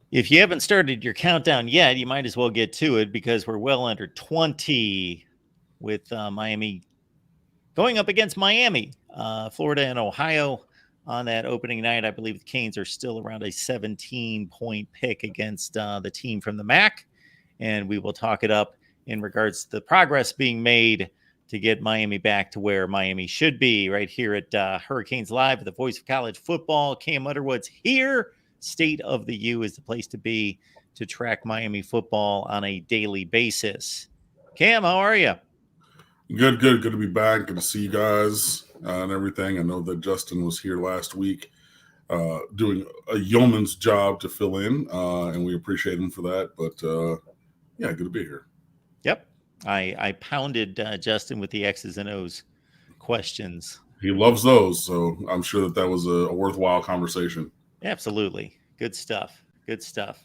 If you haven't started your countdown yet, you might as well get to it because we're well under 20 with Miami going up against Miami, Florida, and Ohio on that opening night. I believe the Canes are still around a 17-point pick against the team from the MAC, and we will talk it up in regards to the progress being made to get Miami back to where Miami should be right here at Hurricanes Live, the voice of college football. Cam Underwood's here. State of the U is the place to be to track Miami football on a daily basis. Cam, how are you? Good to be back. Good to see you guys and everything. I know that Justin was here last week doing a yeoman's job to fill in, and we appreciate him for that. But yeah, good to be here. Yep. I pounded Justin with the X's and O's questions. He loves those, so I'm sure that was a worthwhile conversation. Absolutely. Good stuff. Good stuff.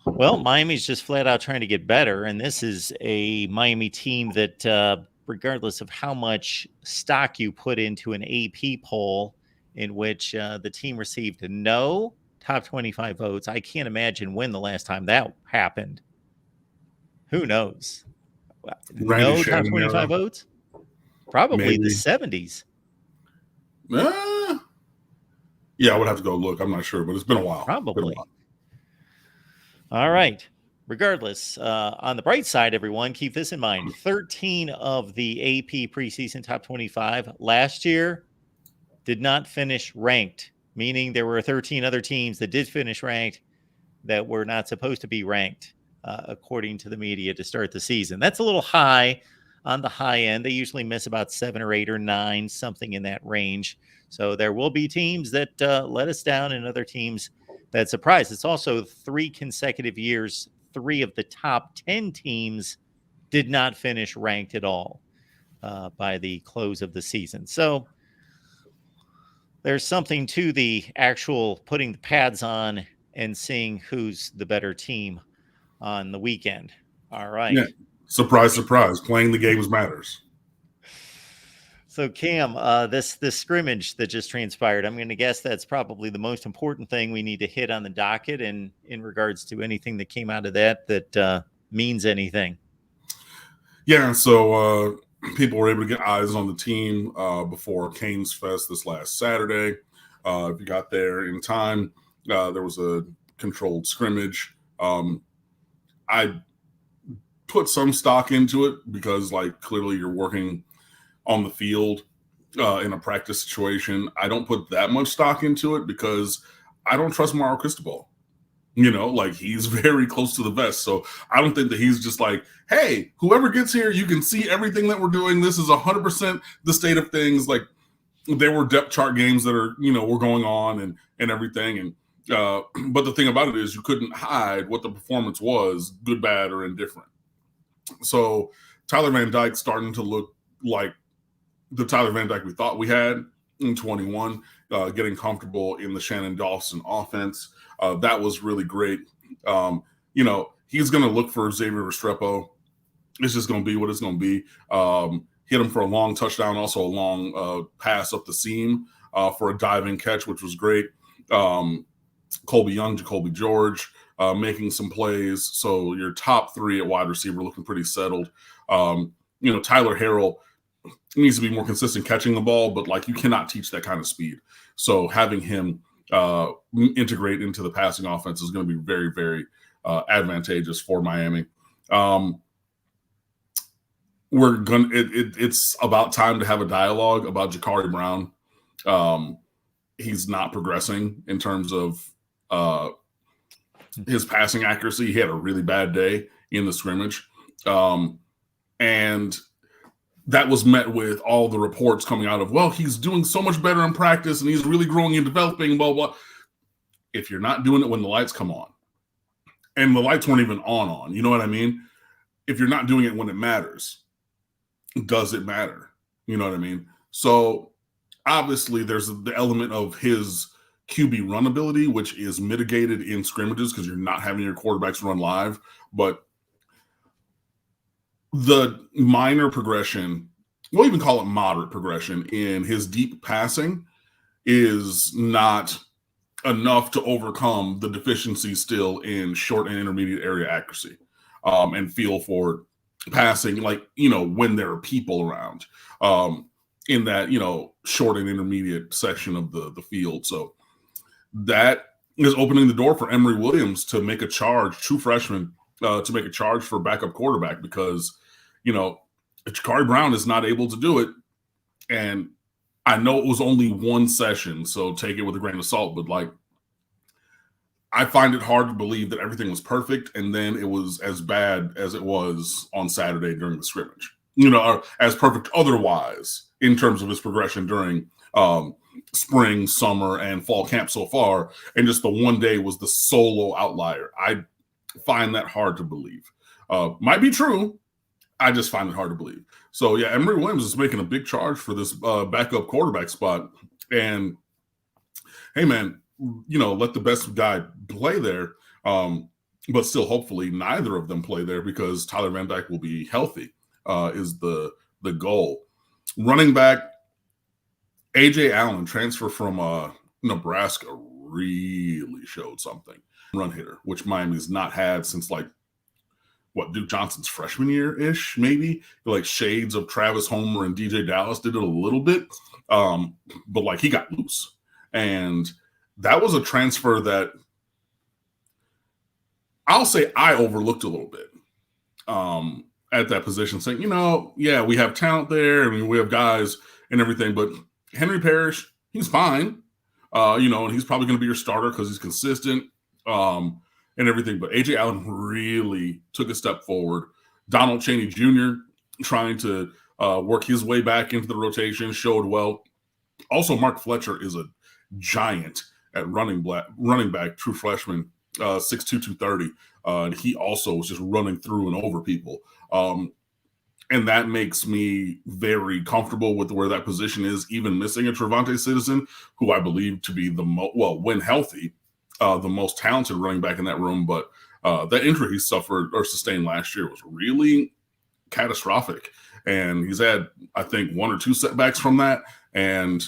Well, Miami's just flat out trying to get better, and this is a Miami team that, regardless of how much stock you put into an AP poll in which the team received no top 25 votes, I can't imagine when the last time that happened. Who knows? No top 25 votes? Probably maybe. The 70s. Yeah, I would have to go look. I'm not sure, but it's been a while. Probably. All right. Regardless, on the bright side, everyone, keep this in mind. 13 of the AP preseason top 25 last year did not finish ranked, meaning there were 13 other teams that did finish ranked that were not supposed to be ranked, according to the media, to start the season. That's a little high on the high end. They usually miss about 7 or 8 or 9, something in that range. So there will be teams that let us down and other teams that surprise. It's also 3 consecutive years. 3 of the top 10 teams did not finish ranked at all by the close of the season. So there's something to the actual putting the pads on and seeing who's the better team on the weekend. All right. Yeah. Surprise, surprise. Playing the games matters. So, Cam, this scrimmage that just transpired, I'm going to guess that's probably the most important thing we need to hit on the docket, and in regards to anything that came out of that means anything. Yeah, so people were able to get eyes on the team before Canes Fest this last Saturday. If you got there in time, there was a controlled scrimmage. I put some stock into it because, like, clearly you're working on the field in a practice situation. I don't put that much stock into it because I don't trust Mario Cristobal. You know, like, he's very close to the vest. So I don't think that he's just like, hey, whoever gets here, you can see everything that we're doing. This is 100% the state of things. Like, there were depth chart games that are, were going on and everything. And but the thing about it is you couldn't hide what the performance was, good, bad, or indifferent. So Tyler Van Dyke starting to look like the Tyler Van Dyke we thought we had in 21, getting comfortable in the Shannon Dawson offense. That was really great. He's going to look for Xavier Restrepo. It's just going to be what it's going to be. Hit him for a long touchdown, also a long pass up the seam for a diving catch, which was great. Colby Young, Jacoby George making some plays. So your top 3 at wide receiver looking pretty settled. Tyler Harrell needs to be more consistent catching the ball, but, like, you cannot teach that kind of speed. So having him integrate into the passing offense is going to be very, very advantageous for Miami. It's about time to have a dialogue about Jahfari Brown. He's not progressing in terms of his passing accuracy. He had a really bad day in the scrimmage. And that was met with all the reports coming out of, well, he's doing so much better in practice and he's really growing and developing, blah, blah. If you're not doing it when the lights come on, and the lights weren't even on, you know what I mean? If you're not doing it when it matters, does it matter? You know what I mean? So obviously there's the element of his QB run ability, which is mitigated in scrimmages because you're not having your quarterbacks run live. But the minor progression, we'll even call it moderate progression in his deep passing, is not enough to overcome the deficiency still in short and intermediate area accuracy, and feel for passing, like, when there are people around, in that, short and intermediate section of the field. So that is opening the door for Emory Williams to make a charge, true freshman, to make a charge for backup quarterback, because, Jahfari Brown is not able to do it. And I know it was only one session, so take it with a grain of salt, but like, I find it hard to believe that everything was perfect and then it was as bad as it was on Saturday during the scrimmage, or as perfect otherwise in terms of his progression during spring, summer, and fall camp so far. And just the one day was the solo outlier. I find that hard to believe. Might be true. I just find it hard to believe. So, yeah, Emory Williams is making a big charge for this backup quarterback spot. And, hey, man, let the best guy play there. But still, hopefully, neither of them play there because Tyler Van Dyke will be healthy, is the goal. Running back, A.J. Allen, transfer from Nebraska, really showed something. Run hitter, which Miami's not had since, like, Duke Johnson's freshman year-ish, maybe? Like, shades of Travis Homer and DJ Dallas did it a little bit. But, like, he got loose. And that was a transfer that I'll say I overlooked a little bit at that position, saying, yeah, we have talent there. I mean, we have guys and everything, but Henry Parrish, he's fine, and he's probably going to be your starter because he's consistent and everything. But A.J. Allen really took a step forward. Donald Chaney Jr. trying to work his way back into the rotation showed well. Also, Mark Fletcher is a giant at running back, true freshman, 6'2", 230. And he also was just running through and over people. And that makes me very comfortable with where that position is, even missing a Trevante Citizen, who I believe to be when healthy, the most talented running back in that room. But that injury he suffered or sustained last year was really catastrophic. And he's had, I think, one or two setbacks from that. And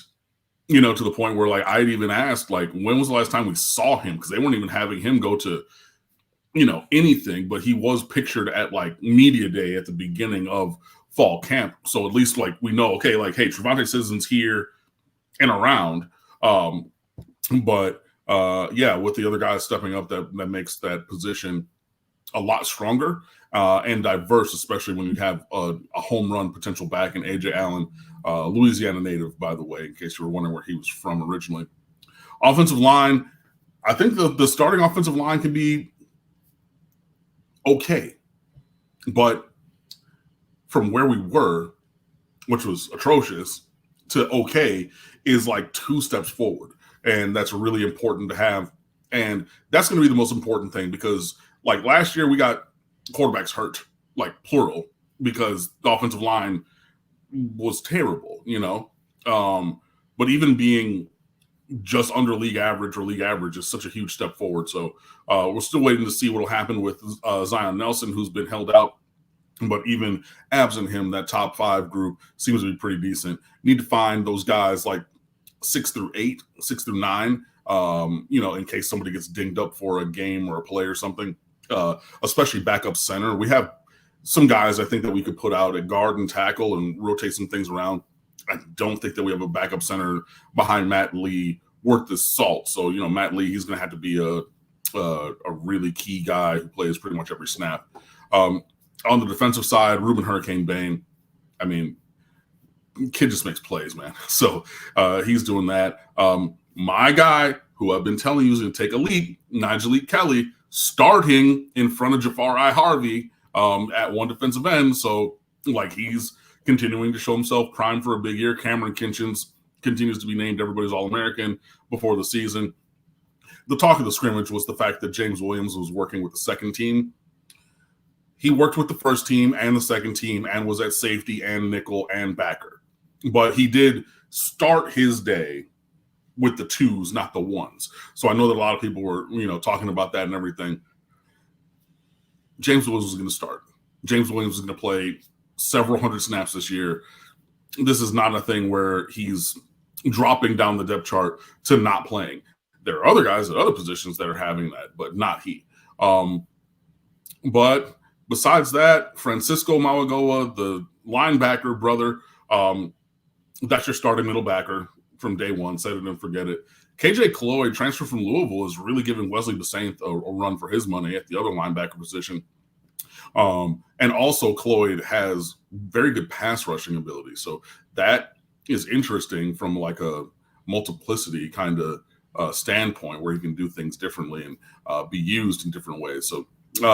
to the point where, like, I'd even asked, like, when was the last time we saw him? Because they weren't even having him go to, anything. But he was pictured at, like, media day at the beginning of fall camp. So at least, like, we know, okay, like, hey, Trevante Citizen's here and around. But with the other guys stepping up, that makes that position a lot stronger and diverse, especially when you have a home run potential back in A.J. Allen. Louisiana native, by the way, in case you were wondering where he was from originally. Offensive line, I think the starting offensive line can be okay. But from where we were, which was atrocious, to okay is like 2 steps forward. And that's really important to have. And that's going to be the most important thing because, like, last year we got quarterbacks hurt, like, plural, because the offensive line was terrible, but even being just under league average or league average is such a huge step forward. So we're still waiting to see what will happen with Zion Nelson, who's been held out. But even absent him, that top 5 group seems to be pretty decent. Need to find those guys like 6 through 8, 6 through 9, in case somebody gets dinged up for a game or a play or something, especially backup center. We have some guys I think that we could put out at guard and tackle and rotate some things around. I don't think that we have a backup center behind Matt Lee worth his salt. So, Matt Lee, he's going to have to be a really key guy who plays pretty much every snap. On the defensive side, Reuben Hurricane Bain, I mean, kid just makes plays, man. So he's doing that. My guy, who I've been telling you is going to take a leap, Nyjalik Kelly, starting in front of Jahfari Harvey at one defensive end. So, like, he's continuing to show himself primed for a big year. Kam Kinchens continues to be named everybody's All-American before the season. The talk of the scrimmage was the fact that James Williams was working with the second team. He worked with the first team and the second team and was at safety and nickel and backer. But he did start his day with the 2s, not the 1s. So I know that a lot of people were, talking about that and everything. James Williams was going to start. James Williams is going to play several hundred snaps this year. This is not a thing where he's dropping down the depth chart to not playing. There are other guys at other positions that are having that, but not he. But besides that, Francisco Malagoa, the linebacker brother, that's your starting middle backer from day one. Set it and forget it. KJ Cloyd, transfer from Louisville, is really giving Wesley Basaint a run for his money at the other linebacker position. And also Cloyd has very good pass rushing ability. So that is interesting from like a multiplicity kind of standpoint where he can do things differently and be used in different ways. So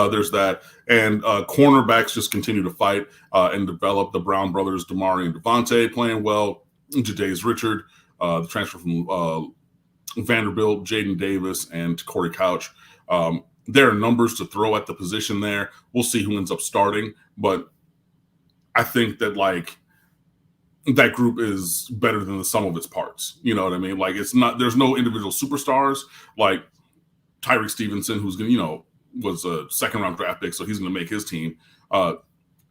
there's that. And cornerbacks just continue to fight and develop. The Brown brothers, Damari and Devontae, playing well. Jadaeus Richard, the transfer from Vanderbilt, Jaden Davis, and Corey Couch. There are numbers to throw at the position there. We'll see who ends up starting. But I think that, like, that group is better than the sum of its parts. You know what I mean? Like, it's not, there's no individual superstars like Tyreek Stevenson, who's going to, was a second-round draft pick, so he's going to make his team.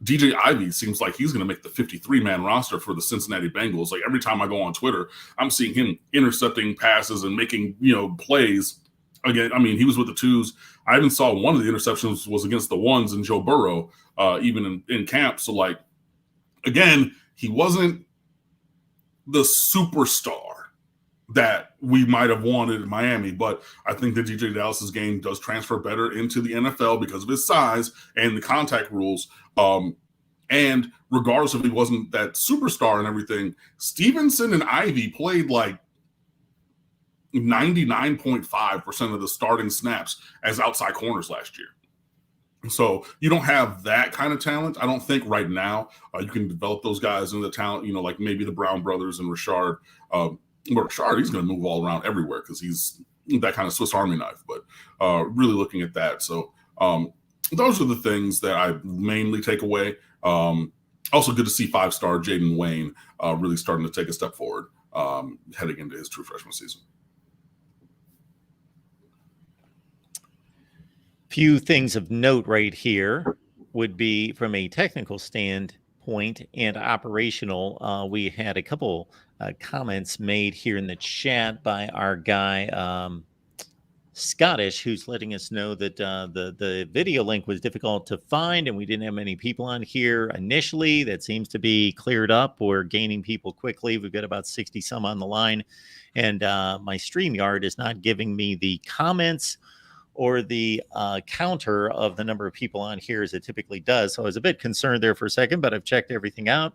DJ Ivey seems like he's going to make the 53-man roster for the Cincinnati Bengals. Like, every time I go on Twitter, I'm seeing him intercepting passes and making, plays. Again, I mean, he was with the twos. I even saw one of the interceptions was against the ones in Joe Burrow, even in camp. So, like, again, he wasn't the superstar that we might have wanted in Miami, but I think that DJ Dallas's game does transfer better into the NFL because of his size and the contact rules. And regardless if he wasn't that superstar and everything, Stevenson and Ivey played like 99.5% of the starting snaps as outside corners last year. So you don't have that kind of talent. I don't think right now you can develop those guys into the talent, like maybe the Brown brothers and Rashard. But Rashard, he's going to move all around everywhere because he's that kind of Swiss Army knife. But really looking at that. So those are the things that I mainly take away. Also good to see five-star Jaden Wayne really starting to take a step forward heading into his true freshman season. Few things of note right here would be from a technical standpoint and operational. We had a couple comments made here in the chat by our guy Scottish, who's letting us know that the video link was difficult to find and we didn't have many people on here initially. That seems to be cleared up. We're gaining people quickly. We've got about 60 some on the line, and my StreamYard is not giving me the comments or the counter of the number of people on here as it typically does. So I was a bit concerned there for a second, but I've checked everything out.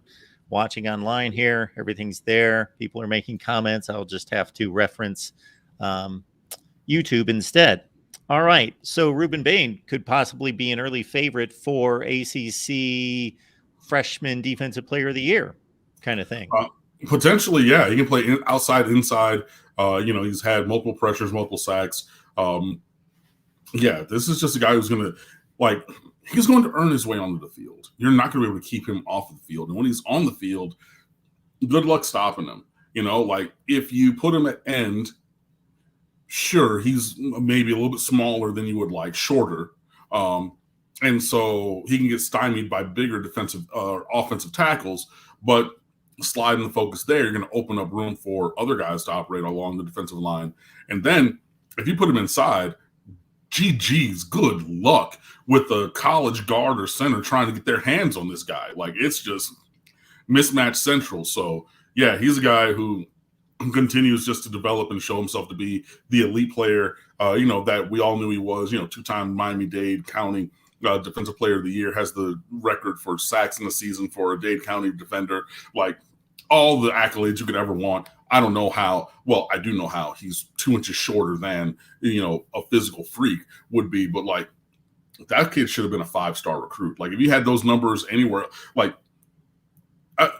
Watching online here, everything's there. People are making comments. I'll just have to reference YouTube instead. All right. So Reuben Bain could possibly be an early favorite for ACC Freshman Defensive Player of the Year kind of thing. Potentially, yeah. He can play outside, inside. He's had multiple pressures, multiple sacks. Yeah, this is just a guy who's going to, he's going to earn his way onto the field. You're not going to be able to keep him off the field. And when he's on the field, good luck stopping him. If you put him at end, sure, he's maybe a little bit smaller than you would like, shorter. And so he can get stymied by bigger defensive offensive tackles. But sliding the focus there, you're going to open up room for other guys to operate along the defensive line. And then if you put him inside, GG's, good luck with a college guard or center trying to get their hands on this guy. It's just mismatch central. So, yeah, he's a guy who continues just to develop and show himself to be the elite player, that we all knew he was, two-time Miami-Dade County Defensive Player of the Year, has the record for sacks in the season for a Dade County defender, all the accolades you could ever want. I don't know how. Well, I do know how. He's 2 inches shorter than, a physical freak would be. But, that kid should have been a 5-star recruit. If you had those numbers anywhere,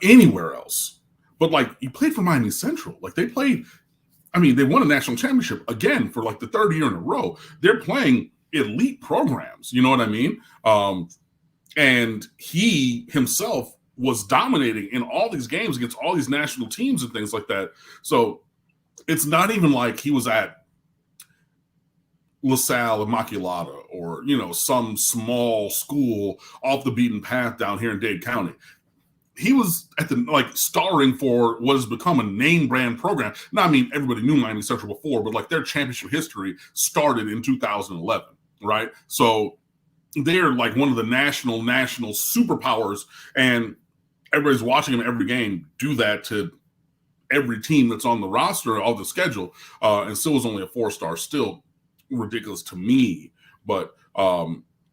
anywhere else. But, he played for Miami Central. They played – they won a national championship again for, the third year in a row. They're playing elite programs. You know what I mean? And he himself – was dominating in all these games against all these national teams and things like that. So it's not even like he was at LaSalle Immaculata or, some small school off the beaten path down here in Dade County. he was at the starring for what has become a name brand program. Now, I mean, everybody knew Miami Central before, but their championship history started in 2011, right? So they're one of the national superpowers, and everybody's watching them every game do that to every team that's on the roster of the schedule, and still is only a 4-star. Still ridiculous to me, but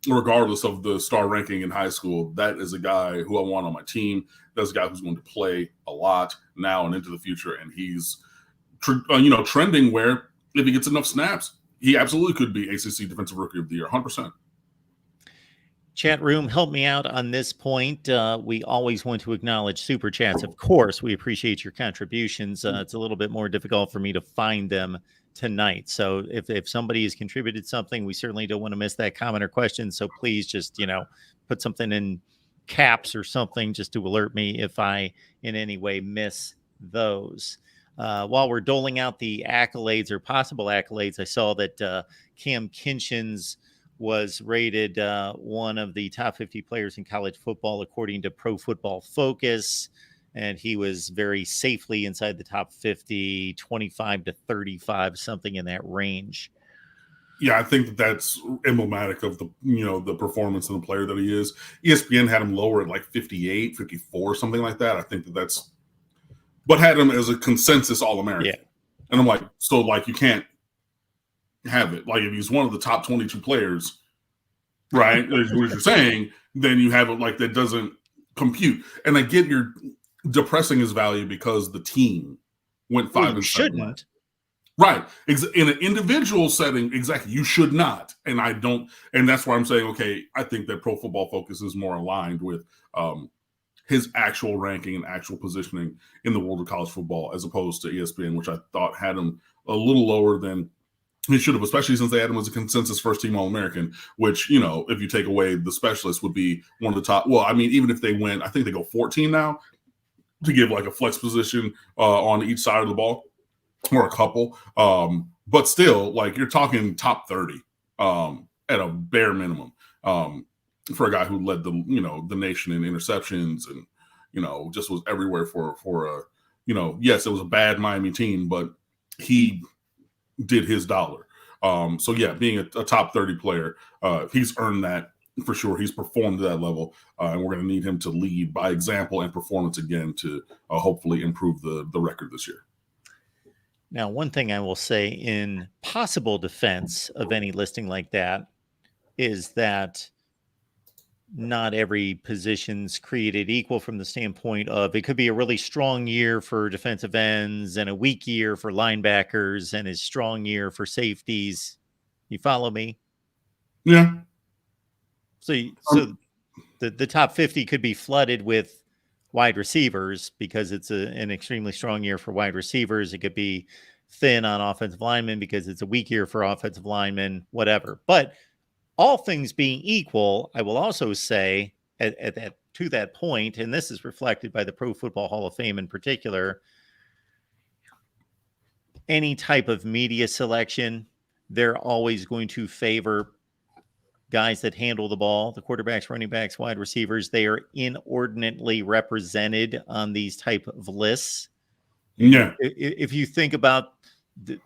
regardless of the star ranking in high school, that is a guy who I want on my team. That's a guy who's going to play a lot now and into the future, and he's trending where if he gets enough snaps, he absolutely could be ACC Defensive Rookie of the Year, 100%. Chat room, help me out on this point. We always want to acknowledge super chats. Of course, we appreciate your contributions. It's a little bit more difficult for me to find them tonight. So if somebody has contributed something, we certainly don't want to miss that comment or question. So please just, put something in caps or something just to alert me if I in any way miss those. While we're doling out the accolades or possible accolades, I saw that Kam Kinchens was rated one of the top 50 players in college football, according to Pro Football Focus. And he was very safely inside the top 50, 25 to 35, something in that range. Yeah, I think that's emblematic of the performance of the player that he is. ESPN had him lower at 58, 54, something like that. I think that's but had him as a consensus All-American. Yeah. And I'm so you can't have it. If he's one of the top 22 players, right, as you're saying, then you have it that doesn't compute. And I get you're depressing his value because the team went 5 and 7. Shouldn't. Right. In an individual setting, exactly. You should not. And I don't. And that's why I'm saying, okay, I think that Pro Football Focus is more aligned with his actual ranking and actual positioning in the world of college football, as opposed to ESPN, which I thought had him a little lower than he should have, especially since they had him as a consensus first-team All-American, which, if you take away the specialists, would be one of the top. Well, I mean, even if they win, I think they go 14 now to give a flex position on each side of the ball, or a couple. But still, you're talking top 30 at a bare minimum for a guy who led the nation in interceptions and, just was everywhere for yes, it was a bad Miami team, but he did his dollar. So yeah, being a top 30 player, he's earned that for sure. He's performed to that level, and we're going to need him to lead by example and performance again to hopefully improve the record this year. Now, one thing I will say in possible defense of any listing like that is that not every position's created equal from the standpoint of it could be a really strong year for defensive ends and a weak year for linebackers and a strong year for safeties. You follow me? Yeah. So the top 50 could be flooded with wide receivers because it's an extremely strong year for wide receivers. It could be thin on offensive linemen because it's a weak year for offensive linemen, whatever. But all things being equal, I will also say to that point, and this is reflected by the Pro Football Hall of Fame in particular, any type of media selection, they're always going to favor guys that handle the ball, the quarterbacks, running backs, wide receivers. They are inordinately represented on these type of lists. Yeah. If you think about the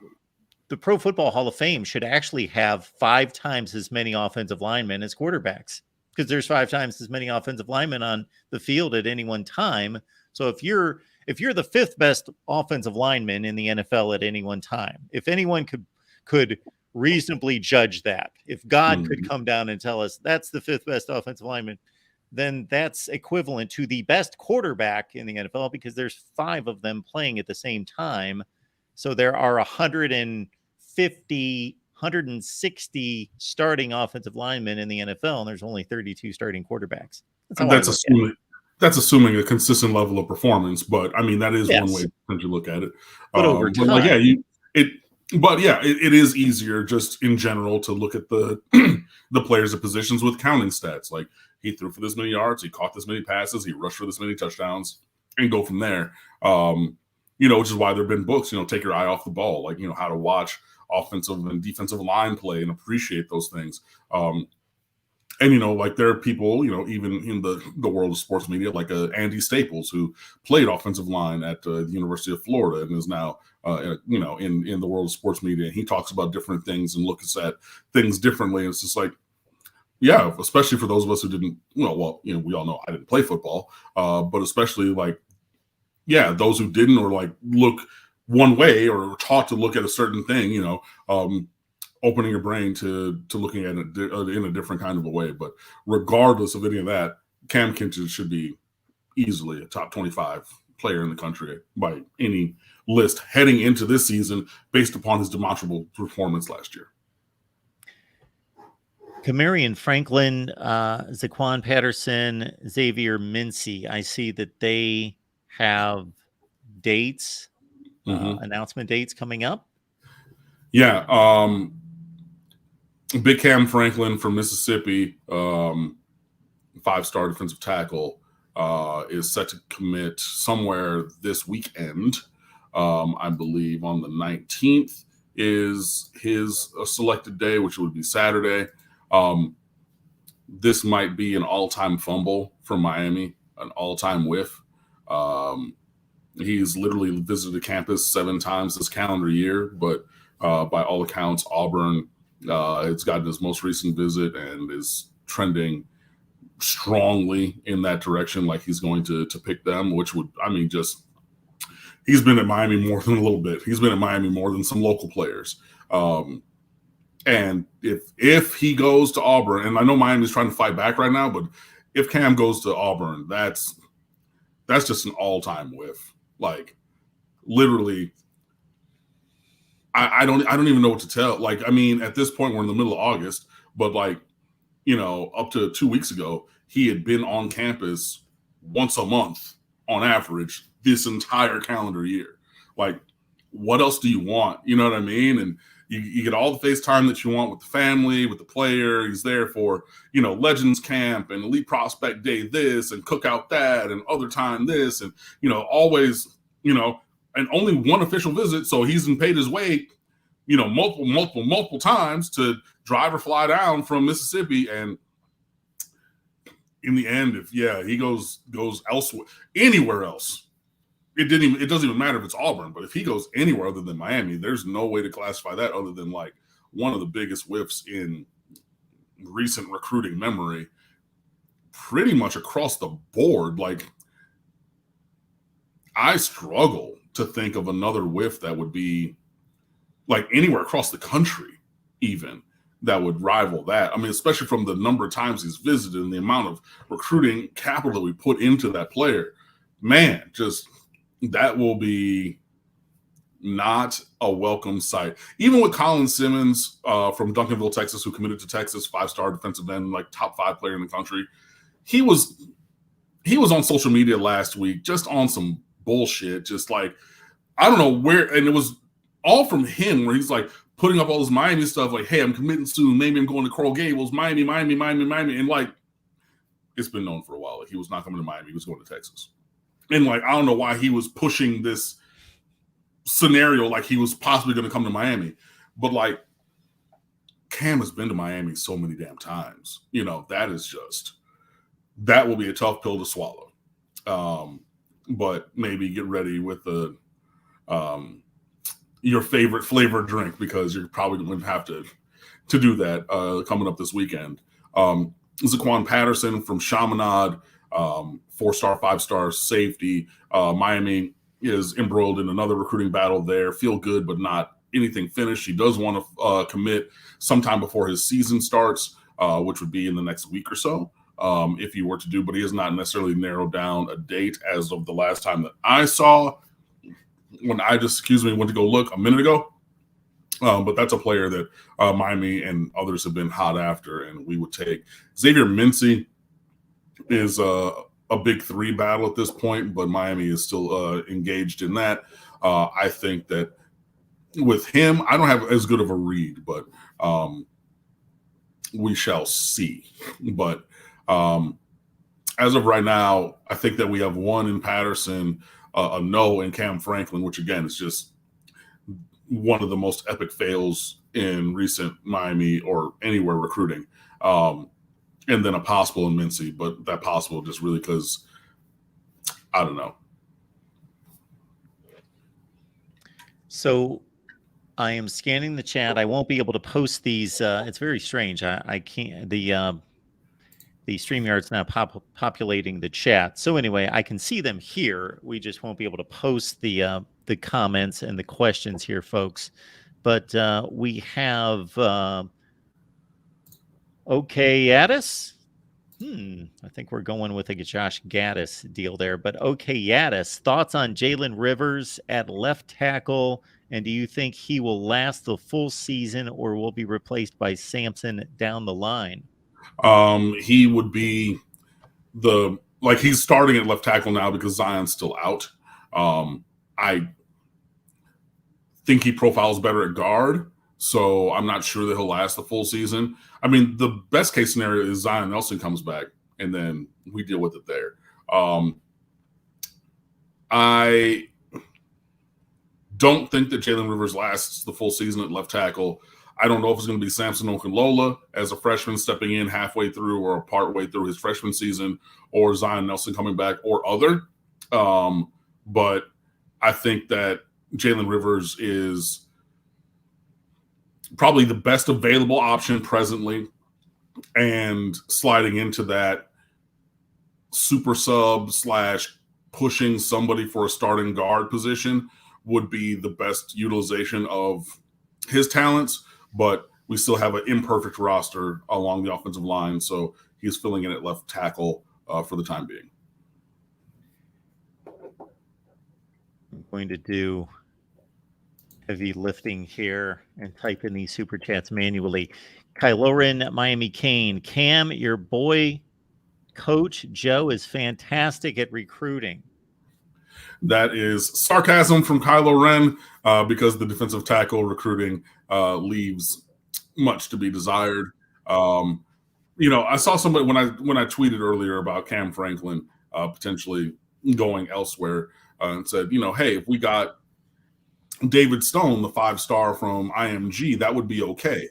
Pro Football Hall of Fame should actually have 5 times as many offensive linemen as quarterbacks, because there's 5 times as many offensive linemen on the field at any one time. So if you're the 5th best offensive lineman in the NFL at any one time, if anyone could reasonably judge that, if God could come down and tell us that's the 5th best offensive lineman, then that's equivalent to the best quarterback in the NFL, because there's 5 of them playing at the same time. So there are 160 starting offensive linemen in the NFL, and there's only 32 starting quarterbacks. That's assuming a consistent level of performance, but I mean that is one way to look at it. But over time, it is easier just in general to look at the the players at positions with counting stats. Like he threw for this many yards, he caught this many passes, he rushed for this many touchdowns, and go from there. Which is why there have been books, take your eye off the ball, how to watch offensive and defensive line play and appreciate those things. And, like there are people, even in the world of sports media, like Andy Staples, who played offensive line at the University of Florida and is now, in the world of sports media. And he talks about different things and looks at things differently. And it's just like, yeah, especially for those of us who didn't, we all know I didn't play football, but especially like, yeah, those who didn't or like look one way or were taught to look at a certain thing, opening your brain to looking at it in a different kind of a way. But regardless of any of that, Kam Kinchens should be easily a top 25 player in the country by any list heading into this season based upon his demonstrable performance last year. Kamarion Franklin, Zaquan Patterson, Xavier Mincy. I see that they have dates, announcement dates coming up. Yeah. Big Cam Franklin from Mississippi, 5-star defensive tackle, is set to commit somewhere this weekend. I believe on the 19th is his selected day, which would be Saturday. This might be an all-time fumble for Miami, an all-time whiff. He's literally visited campus 7 times this calendar year, but by all accounts, Auburn it's gotten his most recent visit and is trending strongly in that direction, like he's going to pick them, which would, he's been at Miami more than a little bit. He's been at Miami more than some local players. And if he goes to Auburn, and I know Miami's trying to fight back right now, but if Cam goes to Auburn, that's just an all-time whiff. Like, literally, I don't even know what to tell. Like, at this point, we're in the middle of August, but up to 2 weeks ago, he had been on campus once a month on average this entire calendar year. Like, what else do you want? You know what I mean? And you get all the FaceTime that you want with the family, with the player. He's there for, Legends Camp and Elite Prospect Day this and Cookout that and other time this and, always, and only one official visit. So he's been paid his way, multiple times to drive or fly down from Mississippi. And in the end, if he goes elsewhere, anywhere else, it doesn't even matter if it's Auburn, but if he goes anywhere other than Miami, there's no way to classify that other than like one of the biggest whiffs in recent recruiting memory, pretty much across the board. Like, I struggle to think of another whiff that would be like anywhere across the country, even that would rival that. Especially from the number of times he's visited and the amount of recruiting capital that we put into that player, man, just that will be not a welcome sight. Even with Colin Simmons from Duncanville, Texas, who committed to Texas, 5-star defensive end, like top 5 player in the country. He was on social media last week, just on some bullshit, just like, I don't know where, and it was all from him where he's like putting up all this Miami stuff like, hey, I'm committing soon, maybe I'm going to Coral Gables, Miami, and like, it's been known for a while, like he was not coming to Miami, he was going to Texas. And like, I don't know why he was pushing this scenario like he was possibly going to come to Miami, but like, Cam has been to Miami so many damn times, that will be a tough pill to swallow. But maybe get ready with your favorite flavor drink, because you're probably going to have to do that coming up this weekend. Zaquan Patterson from Chaminade, 4-star, 5-star safety. Miami is embroiled in another recruiting battle there. Feel good, but not anything finished. He does want to commit sometime before his season starts, which would be in the next week or so. If he were to do, but he has not necessarily narrowed down a date as of the last time that I saw when I just, went to go look a minute ago. But that's a player that Miami and others have been hot after, and we would take. Xavier Mincy is a big 3 battle at this point, but Miami is still engaged in that. I think that with him, I don't have as good of a read, but we shall see. But as of right now, I think that we have 1 in Patterson, a no in Cam Franklin, which again is just one of the most epic fails in recent Miami or anywhere recruiting. and then a possible in Mincy, but that possible just really because I don't know. So I am scanning the chat. I won't be able to post these. It's very strange. I can't. The StreamYard's now populating the chat. So anyway, I can see them here. We just won't be able to post the comments and the questions here, folks. But we have OK Yaddis. I think we're going with a Josh Gaddis deal there. But OK Yaddis, thoughts on Jalen Rivers at left tackle, and do you think he will last the full season or will be replaced by Sampson down the line? He would be he's starting at left tackle now because Zion's still out. I think he profiles better at guard, so I'm not sure that he'll last the full season. I mean, the best case scenario is Zion Nelson comes back and then we deal with it there. I don't think that Jalen Rivers lasts the full season at left tackle. I don't know if it's going to be Samson Okunlola as a freshman stepping in halfway through or part way through his freshman season, or Zion Nelson coming back, or other. But I think that Jalen Rivers is probably the best available option presently, and sliding into that super sub / pushing somebody for a starting guard position would be the best utilization of his talents. But we still have an imperfect roster along the offensive line, so he's filling in at left tackle for the time being. I'm going to do heavy lifting here and type in these super chats manually. Kylorin, Miami Kane. Cam, your boy coach Joe is fantastic at recruiting. That is sarcasm from Kylo Ren because the defensive tackle recruiting leaves much to be desired. I saw somebody when I tweeted earlier about Cam Franklin potentially going elsewhere and said, hey, if we got David Stone, the 5-star from IMG, that would be okay.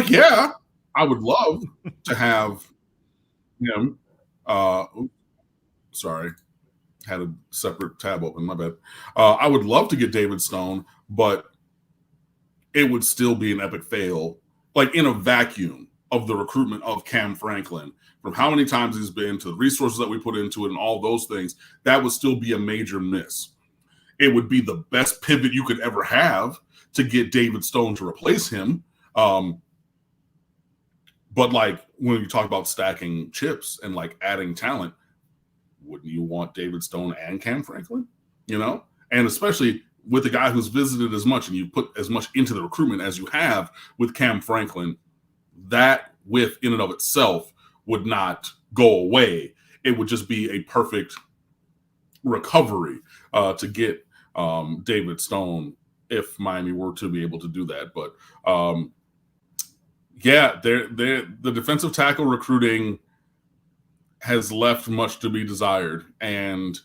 Yeah, I would love to have him. Sorry. Had a separate tab open, my bad. I would love to get David Stone, but it would still be an epic fail, in a vacuum of the recruitment of Cam Franklin, from how many times he's been to the resources that we put into it and all those things. That would still be a major miss. It would be the best pivot you could ever have to get David Stone to replace him. But when you talk about stacking chips and adding talent, wouldn't you want David Stone and Cam Franklin? And especially with a guy who's visited as much and you put as much into the recruitment as you have with Cam Franklin, that with in and of itself would not go away. It would just be a perfect recovery to get David Stone if Miami were to be able to do that. But the defensive tackle recruiting has left much to be desired. And,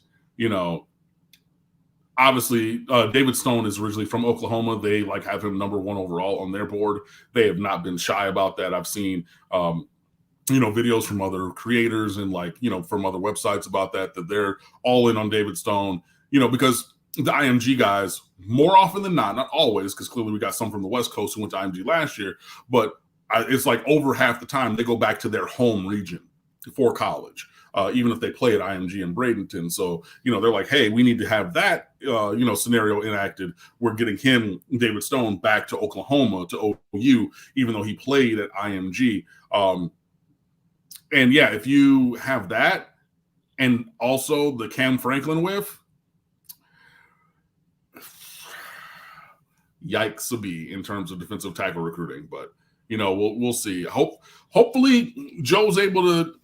obviously David Stone is originally from Oklahoma. They have him number 1 overall on their board. They have not been shy about that. I've seen, videos from other creators and from other websites about that they're all in on David Stone, because the IMG guys, more often than not always, because clearly we got some from the West Coast who went to IMG last year, but it's over half the time they go back to their home region for college, even if they play at IMG in Bradenton. So, they're like, hey, we need to have that, scenario enacted. We're getting him, David Stone, back to Oklahoma, to OU, even though he played at IMG. If you have that and also the Cam Franklin whiff, yikes-a-bee in terms of defensive tackle recruiting. But, we'll see. Hopefully Joe's able to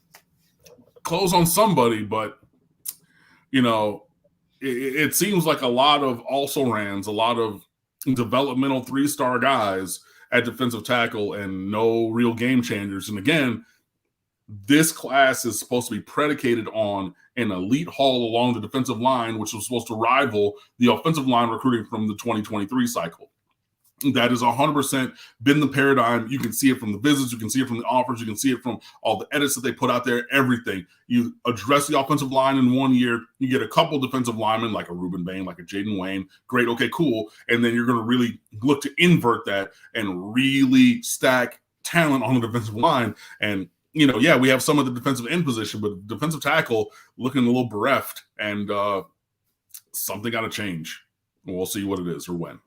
close on somebody, but it seems like a lot of also-rans, a lot of developmental 3-star guys at defensive tackle and no real game changers. And again, this class is supposed to be predicated on an elite haul along the defensive line, which was supposed to rival the offensive line recruiting from the 2023 cycle. That is 100% been the paradigm. You can see it from the visits. You can see it from the offers. You can see it from all the edits that they put out there, everything. You address the offensive line in 1 year. You get a couple defensive linemen like a Reuben Bain, like a Jaden Wayne. Great. Okay, cool. And then you're going to really look to invert that and really stack talent on the defensive line. And, we have some of the defensive end position, but defensive tackle looking a little bereft, and something got to change. We'll see what it is or when.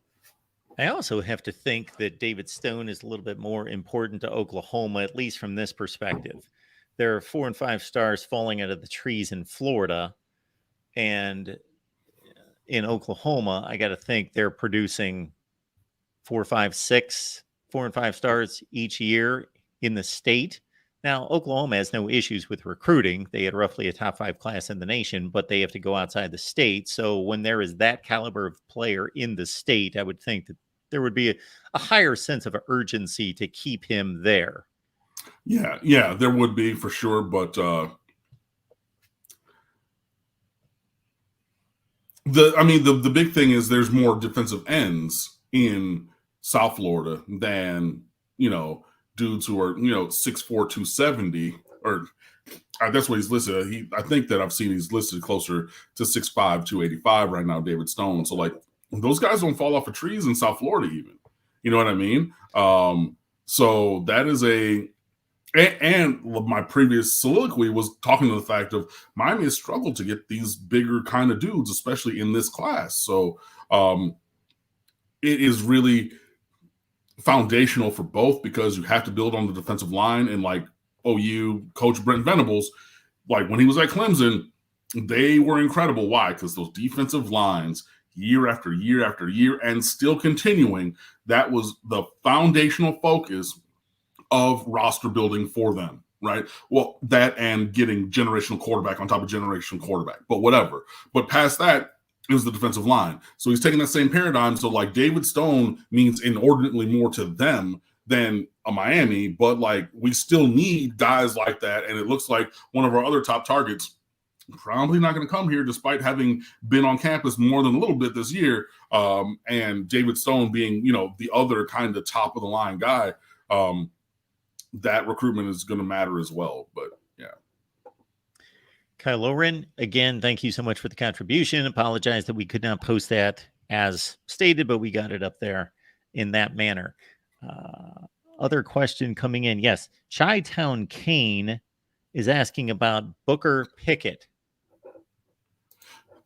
I also have to think that David Stone is a little bit more important to Oklahoma, at least from this perspective. There are 4 and 5 stars falling out of the trees in Florida, and in Oklahoma, I got to think they're producing 4, 5, 6, 4 and 5 stars each year in the state. Now, Oklahoma has no issues with recruiting. They had roughly a top 5 class in the nation, but they have to go outside the state. So when there is that caliber of player in the state, I would think that there would be a higher sense of urgency to keep him there. Yeah, there would be for sure. But the big thing is there's more defensive ends in South Florida than, dudes who are, 6'4", 270, or that's what he's listed. I think that I've seen he's listed closer to 6'5", 285 right now, David Stone. So, like, those guys don't fall off of trees in South Florida even. You know what I mean? So that is and my previous soliloquy was talking to the fact of Miami has struggled to get these bigger kind of dudes, especially in this class. So it is really foundational for both, because you have to build on the defensive line. And like OU coach Brent Venables, like when he was at Clemson, they were incredible. Why? Because those defensive lines, year after year after year, and still continuing, that was the foundational focus of roster building for them, right? Well, that and getting generational quarterback on top of generational quarterback, but whatever. But past that, it was the defensive line. So he's taking that same paradigm. So like David Stone means inordinately more to them than a Miami, but like we still need guys like that. And it looks like one of our other top targets probably not going to come here, despite having been on campus more than a little bit this year. And David Stone being, the other kind of top of the line guy, that recruitment is going to matter as well. But yeah. Kyle Loren, again, thank you so much for the contribution. Apologize that we could not post that as stated, but we got it up there in that manner. Other question coming in. Yes. Chi-Town Kane is asking about Booker Pickett.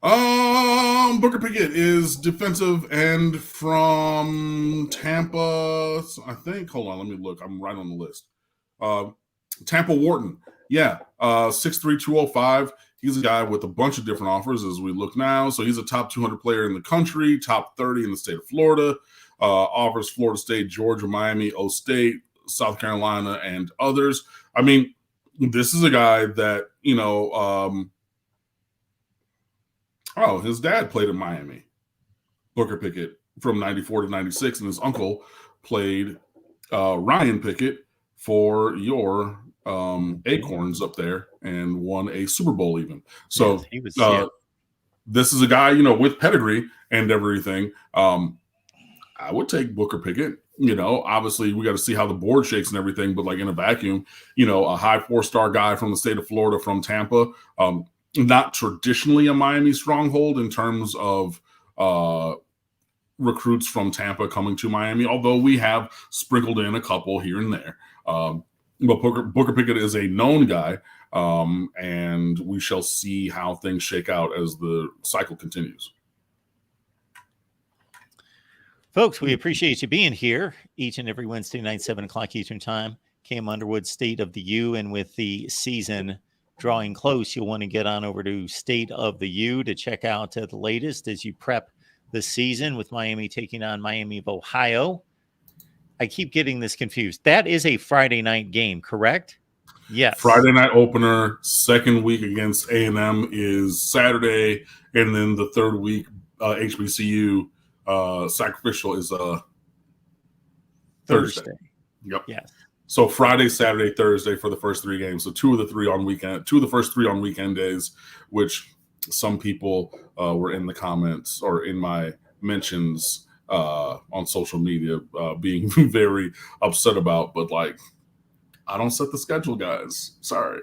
Booker Pickett is defensive end from Tampa. I think, hold on, let me look. I'm right on the list. Tampa Wharton. Yeah. 6'3", 205. He's a guy with a bunch of different offers as we look now. So he's a top 200 player in the country, top 30 in the state of Florida. Offers Florida State, Georgia, Miami, O State, South Carolina, and others. I mean, this is a guy that, his dad played in Miami, Booker Pickett, from 94 to 96, and his uncle played Ryan Pickett for your Acorns up there and won a Super Bowl even. So this is a guy, with pedigree and everything. I would take Booker Pickett. Obviously we got to see how the board shakes and everything, but like in a vacuum, a high 4-star guy from the state of Florida, from Tampa, not traditionally a Miami stronghold in terms of recruits from Tampa coming to Miami, although we have sprinkled in a couple here and there. But Booker Pickett is a known guy, and we shall see how things shake out as the cycle continues. Folks, we appreciate you being here each and every Wednesday night, 7 o'clock Eastern Time. Cam Underwood, State of the U, and with the season drawing close, you'll want to get on over to State of the U to check out the latest as you prep the season, with Miami taking on Miami of Ohio. I keep getting this confused. That is a Friday night game, correct? Yes. Friday night opener, second week against A&M is Saturday, and then the third week, HBCU sacrificial is Thursday. Yep. Yes. So Friday, Saturday, Thursday for the first 3 games. So two of the first three on weekend days, which some people were in the comments or in my mentions on social media, being very upset about. But like, I don't set the schedule, guys. Sorry.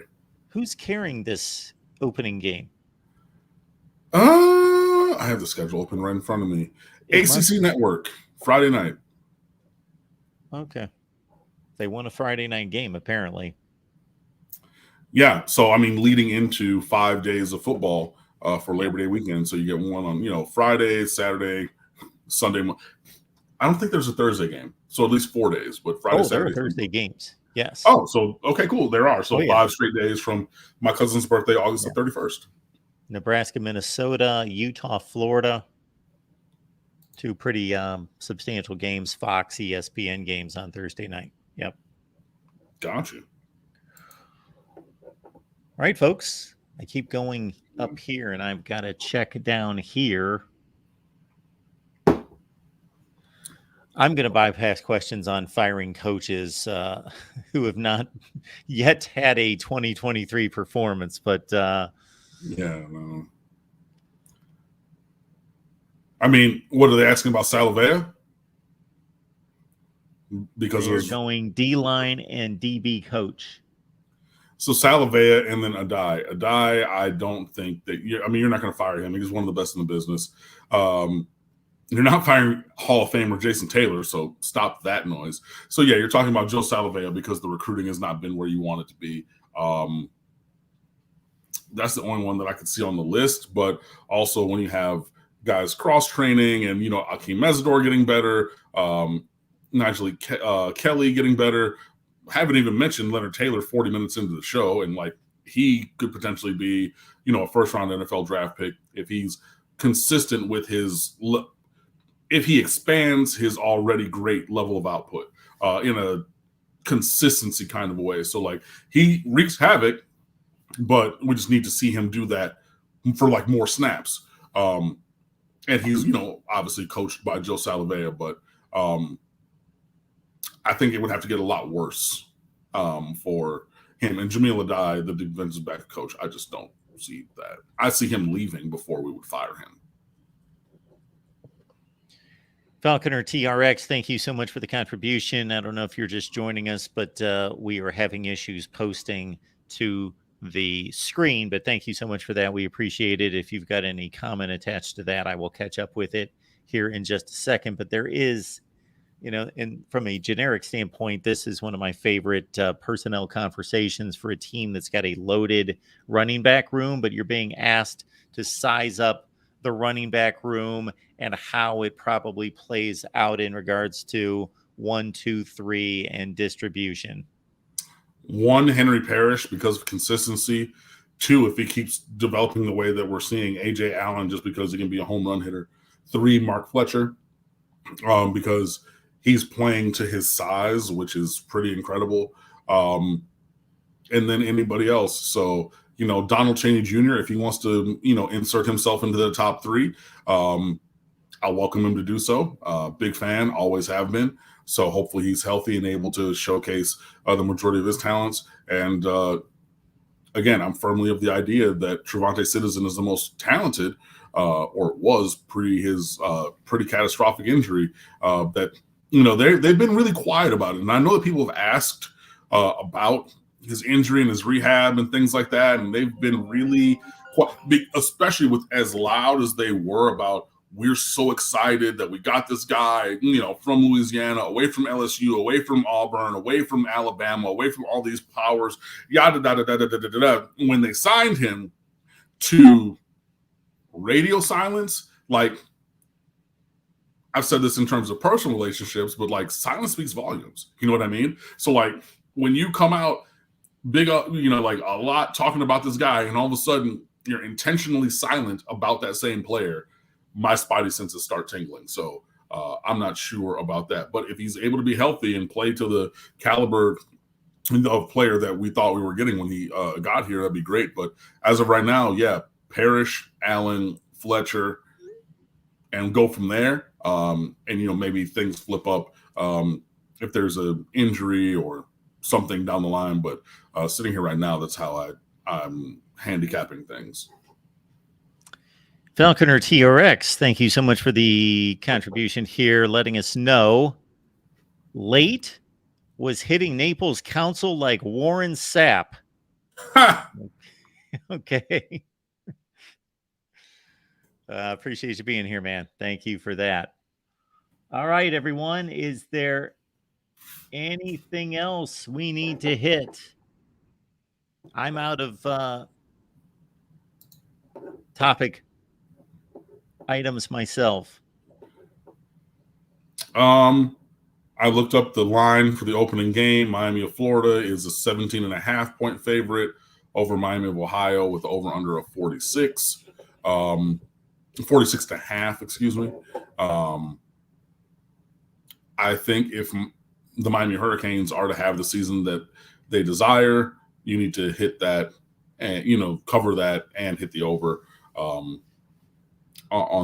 Who's carrying this opening game? I have the schedule open right in front of me. ACC Network, Friday night. Okay. They won a Friday night game, apparently. Yeah. So, I mean, leading into 5 days of football for Labor Day weekend. So you get one on, Friday, Saturday, Sunday. I don't think there's a Thursday game. So at least 4 days, but Friday, Saturday. There are Thursday games. Yes. Oh, so, okay, cool. There are. So 5 straight days from my cousin's birthday, August the 31st. Nebraska, Minnesota, Utah, Florida. 2 pretty substantial games. Fox, ESPN games on Thursday night. Yep. Gotcha. All right, folks. I keep going up here, and I've got to check down here. I'm going to bypass questions on firing coaches who have not yet had a 2023 performance, but yeah, no. I mean, what are they asking about Salavea? Because they're going D-line and DB coach. So Salavea and then Adai. Adai, I don't think that you're not going to fire him. He's one of the best in the business. You're not firing Hall of Famer Jason Taylor, so stop that noise. So yeah, you're talking about Joe Salavea because the recruiting has not been where you want it to be. That's the only one that I could see on the list. But also when you have guys cross training and Akeem Mesidor getting better, Nyjalik Kelly getting better. Haven't even mentioned Leonard Taylor 40 minutes into the show, and like he could potentially be, a first-round NFL draft pick if he's consistent with if he expands his already great level of output in a consistency kind of a way. So like he wreaks havoc, but we just need to see him do that for like more snaps. And he's, obviously coached by Joe Salavea, but I think it would have to get a lot worse for him. And Jamil Adai, the defensive back coach, I just don't see that. I see him leaving before we would fire him. Falconer TRX, thank you so much for the contribution. I don't know if you're just joining us, but we are having issues posting to the screen, but thank you so much for that. We appreciate it. If you've got any comment attached to that, I will catch up with it here in just a second. But there is, and from a generic standpoint, this is one of my favorite personnel conversations for a team that's got a loaded running back room, but you're being asked to size up the running back room and how it probably plays out in regards to 1, 2, 3 and distribution. 1, Henry Parrish because of consistency. 2, if he keeps developing the way that we're seeing, AJ Allen just because he can be a home run hitter. 3, Mark Fletcher because he's playing to his size, which is pretty incredible. And then anybody else. So, Donald Chaney Jr., if he wants to, insert himself into the top 3, I'll welcome him to do so. Big fan, always have been. So hopefully he's healthy and able to showcase the majority of his talents. And again, I'm firmly of the idea that Trevante Citizen is the most talented, or was pre his pretty catastrophic injury. That they've been really quiet about it, and I know that people have asked about his injury and his rehab and things like that, and they've been really, especially with as loud as they were about, we're so excited that we got this guy, from Louisiana, away from LSU, away from Auburn, away from Alabama, away from all these powers, yada, da, da, da, da, da, da, da. When they signed him to radio silence, like, I've said this in terms of personal relationships, but like silence speaks volumes. You know what I mean? So like when you come out big, like a lot talking about this guy, and all of a sudden you're intentionally silent about that same player, my spidey senses start tingling. So I'm not sure about that. But if he's able to be healthy and play to the caliber of player that we thought we were getting when he got here, that'd be great. But as of right now, yeah, Parrish, Allen, Fletcher, and go from there. And, maybe things flip up if there's an injury or something down the line. But sitting here right now, that's how I'm handicapping things. Falconer TRX, thank you so much for the contribution here, letting us know late was hitting Naples Council like Warren Sapp. Okay. Appreciate you being here, man. Thank you for that. All right, everyone. Is there anything else we need to hit? I'm out of topic items myself. I looked up the line for the opening game. Miami of Florida is a 17.5-point favorite over Miami of Ohio with over under a 46. 46.5, excuse me. I think if the Miami Hurricanes are to have the season that they desire, you need to hit that and, cover that and hit the over on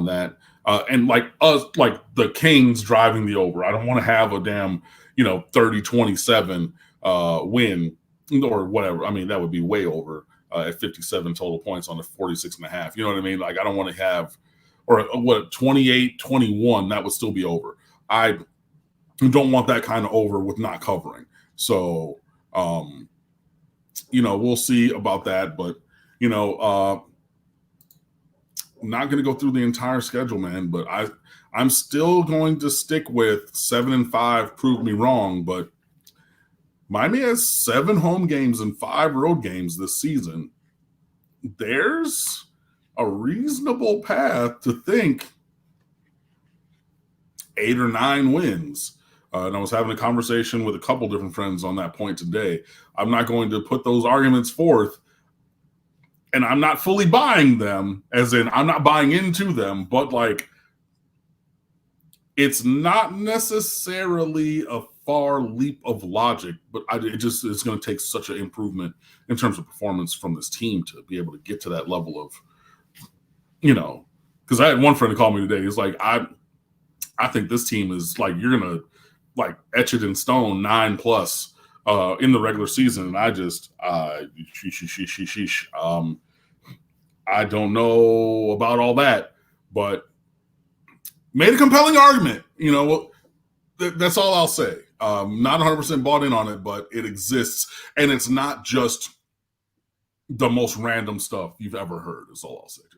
that. And like the Kings driving the over. I don't want to have a damn, 30-27 win or whatever. I mean, that would be way over at 57 total points on a 46.5. You know what I mean? Like, I don't want to have, or what, 28-21, that would still be over. I don't want that kind of over with not covering. So, we'll see about that. But, not going to go through the entire schedule, man, but I'm still going to stick with 7-5. Prove me wrong, but Miami has 7 home games and 5 road games this season. There's a reasonable path to think 8 or 9 wins. And I was having a conversation with a couple different friends on that point today. I'm not going to put those arguments forth, and I'm not fully buying them, as in I'm not buying into them, but like, it's not necessarily a far leap of logic, but it's going to take such an improvement in terms of performance from this team to be able to get to that level of, because I had one friend call me today. He's like, I think this team is like, you're going to like etch it in stone 9+ in the regular season. And I just, sheesh. I don't know about all that, but made a compelling argument. That's all I'll say. Not 100% bought in on it, but it exists. And it's not just the most random stuff you've ever heard, is all I'll say to it.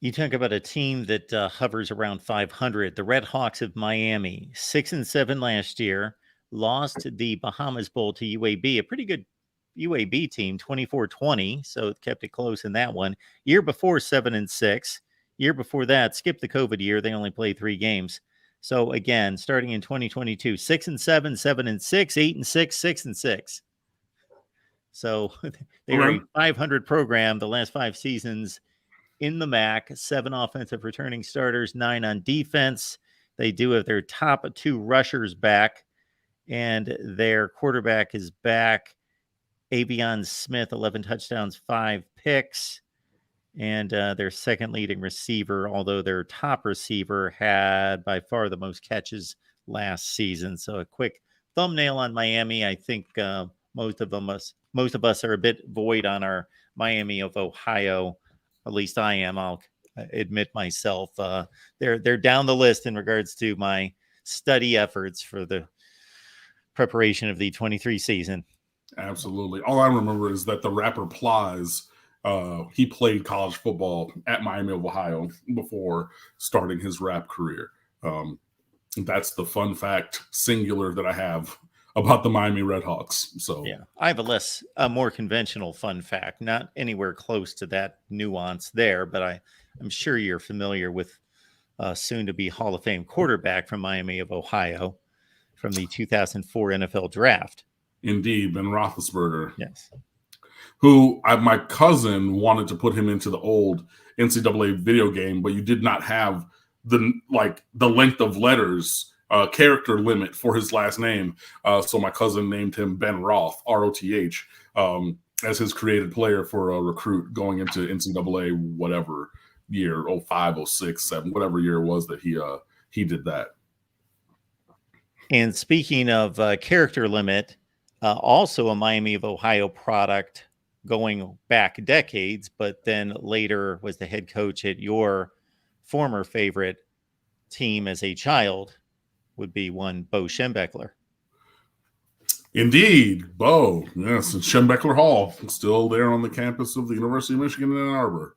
You talk about a team that hovers around 500. The Red Hawks of Miami, 6-7 last year, lost the Bahamas Bowl to UAB, a pretty good UAB team, 24-20, so it kept it close in that one. Year before, 7-6. Year before that, skipped the COVID year. They only played 3 games. So again, starting in 2022, 6-7, 7-6, 8-6, 6-6. So they were a 500 program the last 5 seasons in the MAC, 7 offensive returning starters, 9 on defense. They do have their top 2 rushers back, and their quarterback is back. Avion Smith, 11 touchdowns, 5 picks. And their second leading receiver, although their top receiver had by far the most catches last season. So a quick thumbnail on Miami. I think most of us are a bit void on our Miami of Ohio. At least I am. I'll admit myself. They're down the list in regards to my study efforts for the preparation of the 23 season. Absolutely. All I remember is that the rapper Plies, he played college football at Miami of Ohio before starting his rap career. That's the fun fact, singular, that I have about the Miami Redhawks. So yeah, I have a more conventional fun fact, not anywhere close to that nuance there, but I'm sure you're familiar with soon to be Hall of Fame quarterback from Miami of Ohio from the 2004 NFL draft. Indeed, Ben Roethlisberger. Yes. Who my cousin wanted to put him into the old NCAA video game, but you did not have the length of letters character limit for his last name. So my cousin named him Ben Roth, R-O-T-H, as his created player for a recruit going into NCAA whatever year, 05, 06, 07, whatever year it was that he did that. And speaking of character limit, also a Miami of Ohio product, going back decades, but then later was the head coach at your former favorite team as a child, would be one Bo Schembechler. Indeed, Bo. Yes, and Schembechler Hall, still there on the campus of the University of Michigan in Ann Arbor.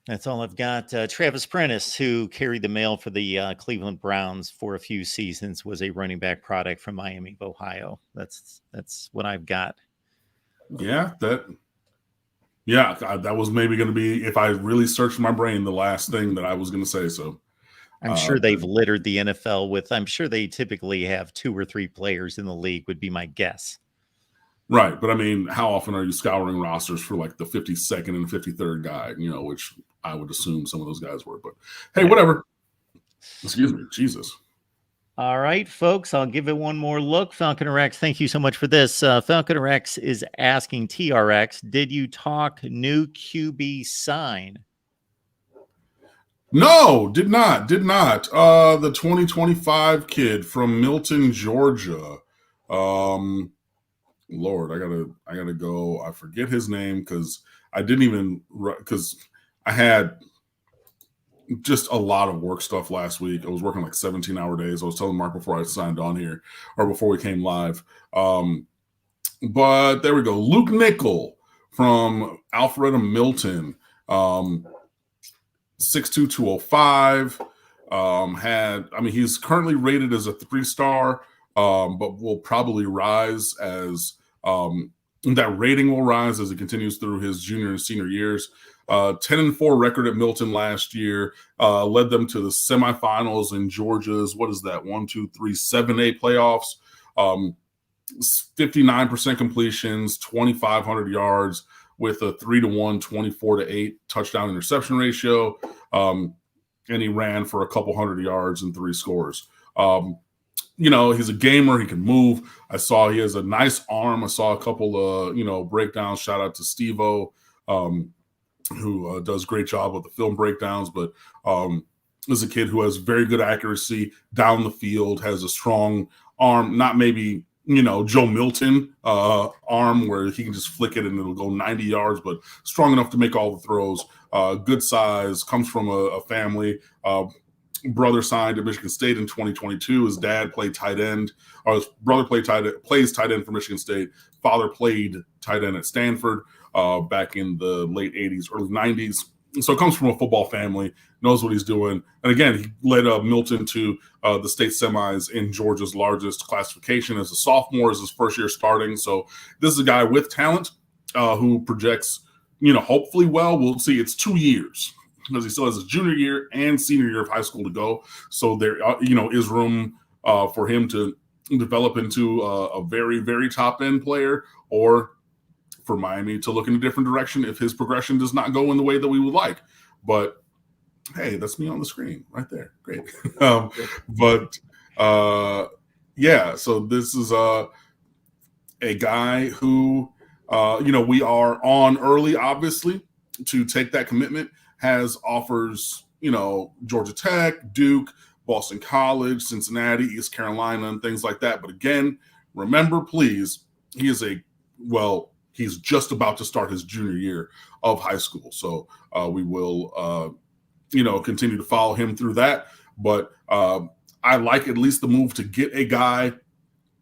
That's all I've got. Travis Prentice, who carried the mail for the Cleveland Browns for a few seasons, was a running back product from Miami of Ohio. That's what I've got. Yeah, that was maybe going to be, if I really searched my brain, the last thing that I was going to say. So I'm sure they've littered the NFL with, I'm sure they typically have 2 or 3 players in the league, would be my guess. Right. But I mean, how often are you scouring rosters for like the 52nd and 53rd guy, which I would assume some of those guys were. But hey, whatever. Excuse me. Jesus. All right, folks, I'll give it one more look. Falconer X, thank you so much for this. Falconer X is asking TRX, did you talk new QB sign? No, did not. The 2025 kid from Milton, Georgia. Lord, I gotta go. I forget his name because I had just a lot of work stuff last week. I was working like 17-hour days. I was telling Mark before I signed on here, or before we came live. But there we go. Luke Nickel from Alpharetta Milton. 6'2", 205. He's currently rated as a 3-star, but will probably rise as that rating will rise as it continues through his junior and senior years. 10-4 record at Milton last year, led them to the semifinals in Georgia's, 7A playoffs. 59% completions, 2,500 yards with a 3-1, 24-8 touchdown interception ratio. And he ran for a couple hundred yards and 3 scores. He's a gamer. He can move. I saw he has a nice arm. I saw a couple of, breakdowns. Shout out to Steve-O, who does a great job with the film breakdowns. But is a kid who has very good accuracy down the field, has a strong arm, not maybe, Joe Milton arm where he can just flick it and it'll go 90 yards, but strong enough to make all the throws. Good size, comes from a family. Brother signed at Michigan State in 2022. His dad played tight end. His brother plays tight end for Michigan State. Father played tight end at Stanford back in the late 80s, early 90s. So it comes from a football family, knows what he's doing. And again, he led Milton to the state semis in Georgia's largest classification as a sophomore, as his first year starting. So this is a guy with talent who projects, hopefully well. We'll see. It's 2 years because he still has his junior year and senior year of high school to go. So there, is room for him to develop into a very, very top end player, or for Miami to look in a different direction if his progression does not go in the way that we would like. But hey, that's me on the screen right there. Great. So this is a guy who, we are on early, obviously, to take that commitment, has offers, Georgia Tech, Duke, Boston College, Cincinnati, East Carolina, and things like that. But again, remember, please, he's just about to start his junior year of high school. So we will, continue to follow him through that. But I like at least the move to get a guy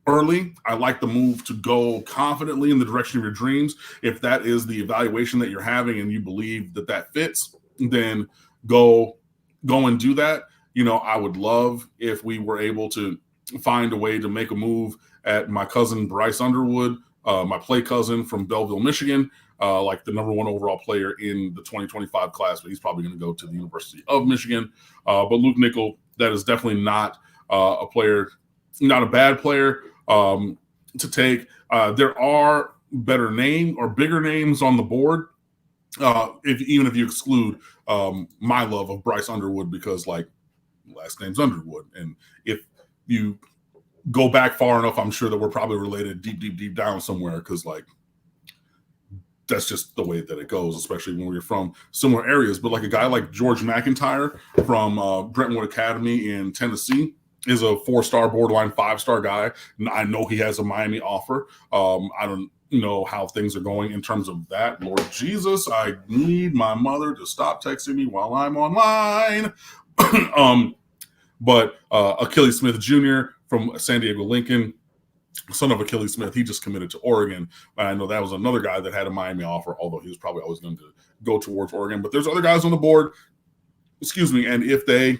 early. I like the move to go confidently in the direction of your dreams. If that is the evaluation that you're having and you believe that fits, then go and do that. I would love if we were able to find a way to make a move at my cousin Bryce Underwood, my play cousin from Belleville, Michigan, like the number 1 overall player in the 2025 class, but he's probably going to go to the University of Michigan. But Luke Nickel, that is definitely not a player, not a bad player to take. There are better bigger names on the board, even if you exclude my love of Bryce Underwood, because last name's Underwood. And if you go back far enough, I'm sure that we're probably related deep down somewhere, because that's just the way that it goes, especially when we're from similar areas. But a guy like George McIntyre from Brentwood Academy in Tennessee is a 4-star, borderline 5-star guy. I know he has a Miami offer. I don't how things are going in terms of that. Lord Jesus, I need my mother to stop texting me while I'm online. But Achilles Smith Jr. from San Diego Lincoln, son of Achilles Smith, he just committed to Oregon. I know that was another guy that had a Miami offer, although he was probably always going to go towards Oregon. But there's other guys on the board, and if they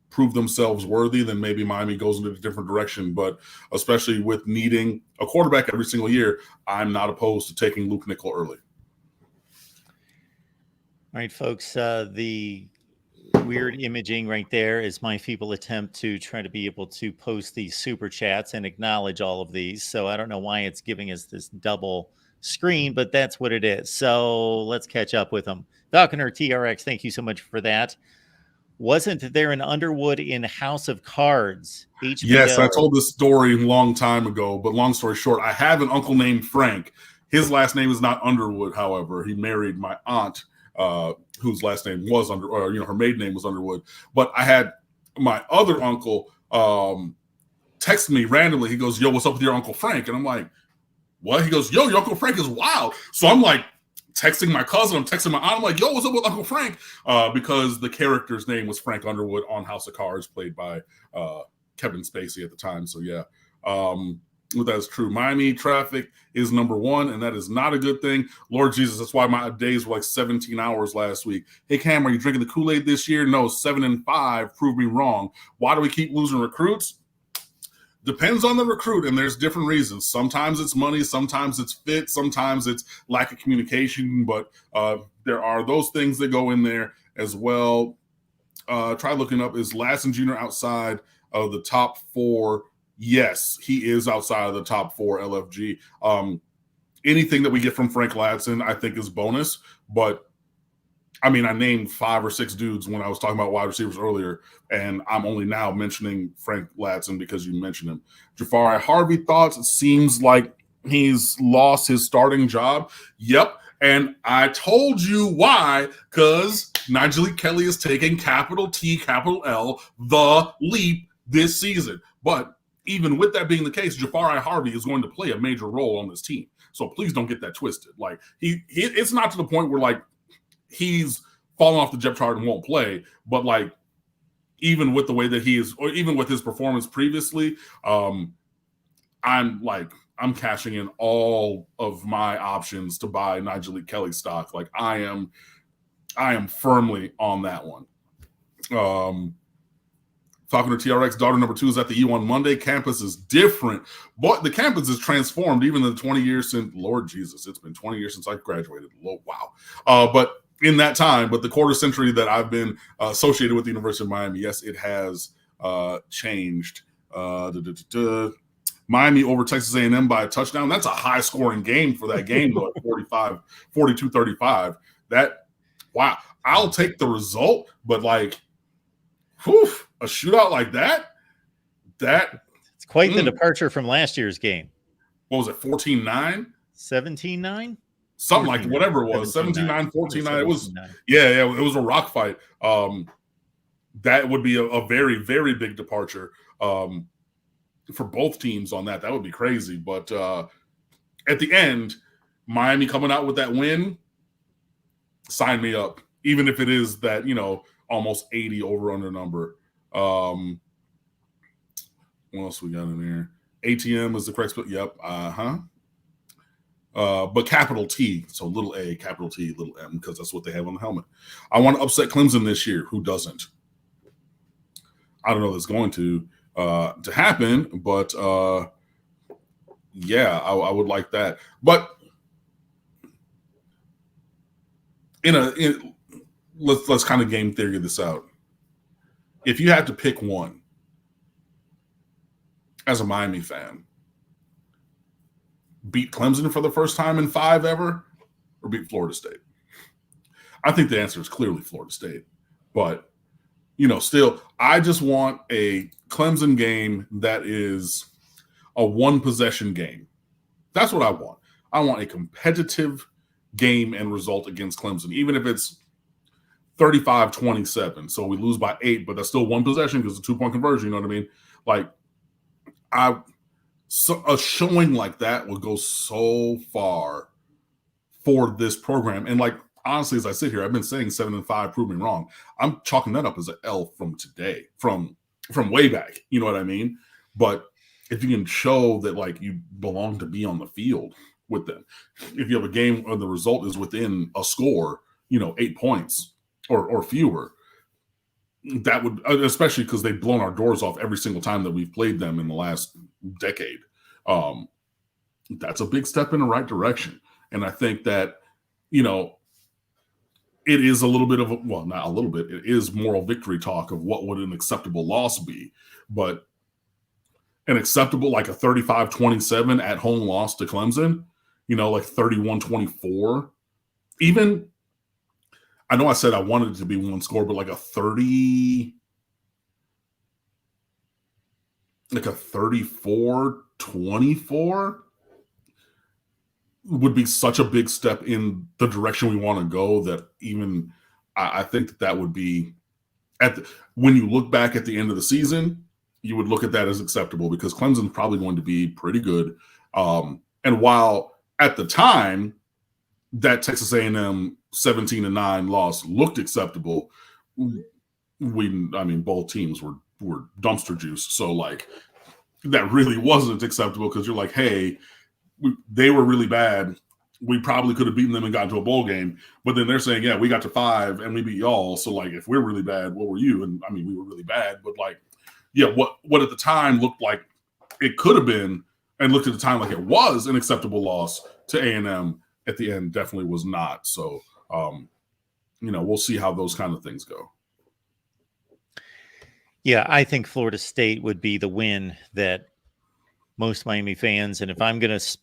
prove themselves worthy, then maybe Miami goes in a different direction. But especially with needing a quarterback every single year, I'm not opposed to taking Luke Nickel early. All right, folks, the weird imaging right there is my feeble attempt to try to be able to post these super chats and acknowledge all of these. So I don't know why it's giving us this double screen, but that's what it is. So let's catch up with them. Falconer TRX, thank you so much for that. Wasn't there an Underwood in House of Cards? HBO. Yes, I told this story a long time ago, but long story short, I have an uncle named Frank. His last name is not Underwood, however. He married my aunt, whose last name was her maiden name was Underwood. But I had my other uncle text me randomly. He goes, "Yo, what's up with your Uncle Frank?" And I'm like, "What?" He goes, "Yo, your Uncle Frank is wild." So I'm like texting my cousin, I'm texting my aunt, I'm like, "Yo, what's up with Uncle Frank?" Because the character's name was Frank Underwood on House of Cards, played by Kevin Spacey at the time. So yeah, that is true. Miami traffic is number one, and that is not a good thing. Lord Jesus, that's why my days were like 17 hours last week. Hey, Cam, are you drinking the Kool-Aid this year? No, 7-5 proved me wrong. Why do we keep losing recruits? Depends on the recruit, and there's different reasons. Sometimes it's money, sometimes it's fit, sometimes it's lack of communication, but there are those things that go in there as well. Try looking up, is Ladson Jr. outside of the top 4? Yes, he is outside of the top 4 LFG. Anything that we get from Frank Ladson, I think, is bonus, but I mean, I named 5 or 6 dudes when I was talking about wide receivers earlier, and I'm only now mentioning Frank Ladson because you mentioned him. Jahfari Harvey thoughts. It seems like he's lost his starting job. Yep, and I told you why, because Nyjalik Kelly is taking capital T, capital L, the leap this season. But even with that being the case, Jahfari Harvey is going to play a major role on this team. So please don't get that twisted. Like it's not to the point where like he's fallen off the depth chart and won't play, but like even with the way that he is, or even with his performance previously, I'm cashing in all of my options to buy Nyjalik Kelly stock. Like I am firmly on that one. Falconer TRX, daughter number 2 is at the U on Monday. Campus is different. But the campus is transformed even in the 20 years since, Lord Jesus, it's been 20 years since I graduated. Wow. But in that time, but the quarter century that I've been associated with the University of Miami, yes, it has changed. Miami over Texas A&M by a touchdown. That's a high-scoring game for that game, though, 42-35. Wow. I'll take the result, but like, whew, a shootout like that it's quite the departure from last year's game. What was it, 14-9? 17-9? Something like whatever it was, 17-9, 14-9. It was, yeah, it was a rock fight. That would be a very, very big departure for both teams on that. That would be crazy. But at the end, Miami coming out with that win, sign me up. Even if it is that, almost 80 over-under number. What else we got in there? ATM is the correct split. Yep. But capital T, so little a, capital T, little M, because that's what they have on the helmet. I want to upset Clemson this year. Who doesn't? I don't know if it's going to happen, but yeah, I would like that. But let's kind of game theory this out. If you had to pick one as a Miami fan, beat Clemson for the first time in 5 ever, or beat Florida State? I think the answer is clearly Florida State. But, still, I just want a Clemson game that is a one-possession game. That's what I want. I want a competitive game and result against Clemson, even if it's 35-27. So we lose by 8, but that's still one possession because it's a 2-point conversion. You know what I mean? Like, So a showing like that would go so far for this program. And like, honestly, as I sit here, I've been saying 7-5, prove me wrong. I'm chalking that up as an L from today, from way back. You know what I mean? But if you can show that like you belong to be on the field with them, if you have a game where the result is within a score, 8 points or fewer, that would, especially because they've blown our doors off every single time that we've played them in the last decade. That's a big step in the right direction. And I think that, it is a little bit of well, not a little bit, it is moral victory talk of what would an acceptable loss be. But an acceptable, like a 35-27 at home loss to Clemson, like 31-24, even, I know I said I wanted it to be one score, but like a 34-24 would be such a big step in the direction we want to go that even I think that would be when you look back at the end of the season, you would look at that as acceptable because Clemson's probably going to be pretty good. And while at the time that Texas A&M 17-9 loss looked acceptable, both teams were dumpster juice. So like that really wasn't acceptable because you're like, hey, they were really bad. We probably could have beaten them and got to a bowl game. But then they're saying, yeah, we got to 5 and we beat y'all. So like, if we're really bad, what were you? And we were really bad. But like, yeah, what at the time looked like it could have been and looked at the time like it was an acceptable loss to A&M at the end definitely was not. So, we'll see how those kind of things go. Yeah, I think Florida State would be the win that most Miami fans, and if I'm going to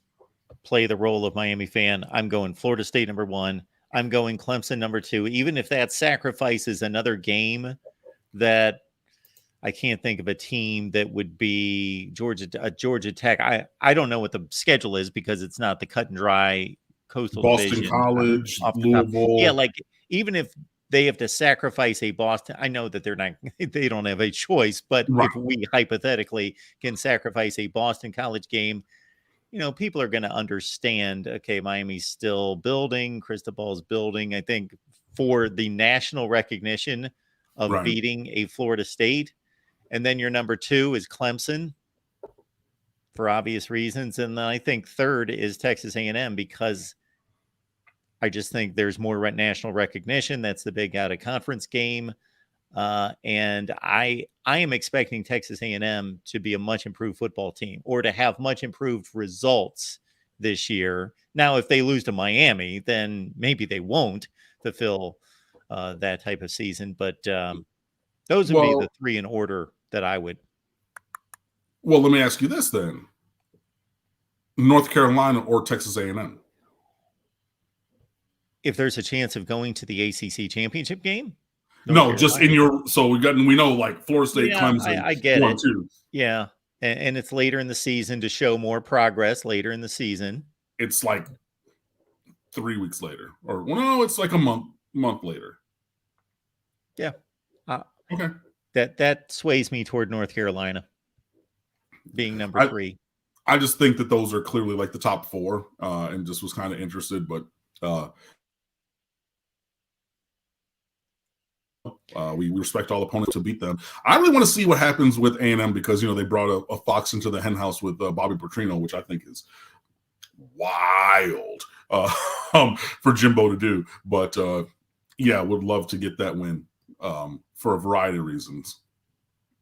play the role of Miami fan, I'm going Florida State number 1. I'm going Clemson number 2, even if that sacrifices another game that I can't think of a team that would be Georgia Tech. I don't know what the schedule is because it's not the cut and dry Coastal Boston Division. College, Louisville. Yeah, like even if they have to sacrifice a Boston, I know that they don't have a choice, but right. If we hypothetically can sacrifice a Boston College game, people are going to understand, okay, Miami's still building, Cristobal's building. I think for the national recognition of right. beating a Florida State. And then your number 2 is Clemson for obvious reasons. And then I think third is Texas A&M because I just think there's more national recognition. That's the big out-of-conference game. And I am expecting Texas A&M to be a much improved football team or to have much improved results this year. Now, if they lose to Miami, then maybe they won't fulfill that type of season. But those would be the 3 in order that I would. Well, let me ask you this then. North Carolina or Texas A&M? If there's a chance of going to the ACC championship game? No, just in your – so we know like Florida State, Clemson. I get 1, it. 2. Yeah, and it's later in the season to show more progress later in the season. It's like 3 weeks later. Or, no, it's like a month later. Yeah. Okay. That sways me toward North Carolina being number 3. I just think that those are clearly like the top 4 and just was kind of interested. But we respect all opponents to beat them. I really want to see what happens with A&M because, they brought a fox into the henhouse with Bobby Petrino, which I think is wild for Jimbo to do. But, would love to get that win for a variety of reasons.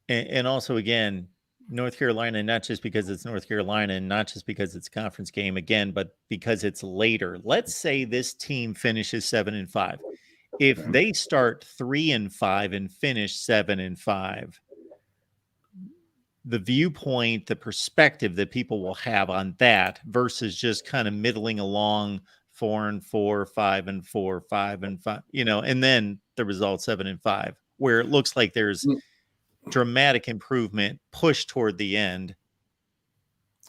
And also, again, North Carolina, not just because it's North Carolina and not just because it's a conference game again, but because it's later. Let's say this team finishes 7-5. If they start 3-5 and finish 7-5, the viewpoint, the perspective that people will have on that versus just kind of middling along 4-4, 5-4, 5-5, and then the result 7-5, where it looks like there's dramatic improvement push toward the end.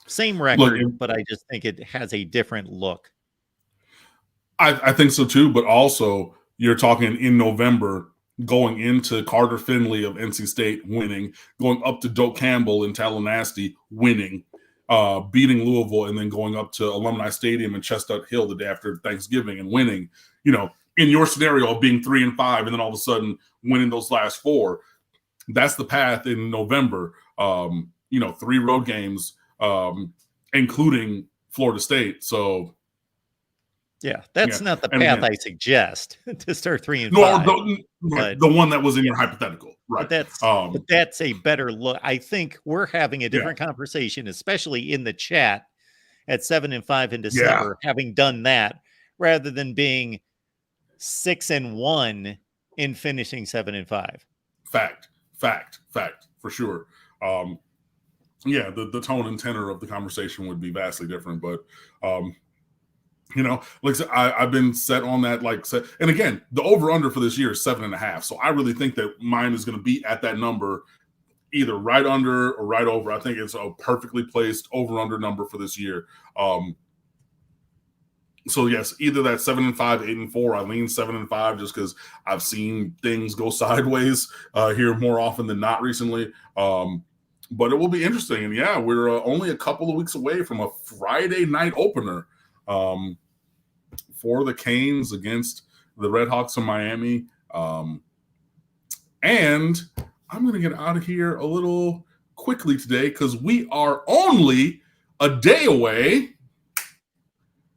Same record, but I just think it has a different look. I think so too, but also you're talking in November going into Carter Finley of NC State winning, going up to Doak Campbell in Tallahassee winning, beating Louisville and then going up to Alumni Stadium and Chestnut Hill the day after Thanksgiving and winning, in your scenario of being 3-5 and then all of a sudden winning those last 4. That's the path in November. 3 road games, including Florida State. So, yeah, that's not the path I suggest to start 3-5. No, the one that was in your hypothetical, right? But that's a better look. I think we're having a different conversation, especially in the chat at 7-5 in December, having done that rather than being 6-1 in finishing 7-5. Fact, for sure. The tone and tenor of the conversation would be vastly different, but like I said, I've been set on that. And again, the over/under for this year is 7.5. So I really think that mine is going to be at that number, either right under or right over. I think it's a perfectly placed over/under number for this year. So yes, either that 7-5, 8-4. I lean 7-5 just because I've seen things go sideways here more often than not recently. But it will be interesting. And we're only a couple of weeks away from a Friday night opener for the Canes against the Redhawks of Miami. And I'm going to get out of here a little quickly today because we are only a day away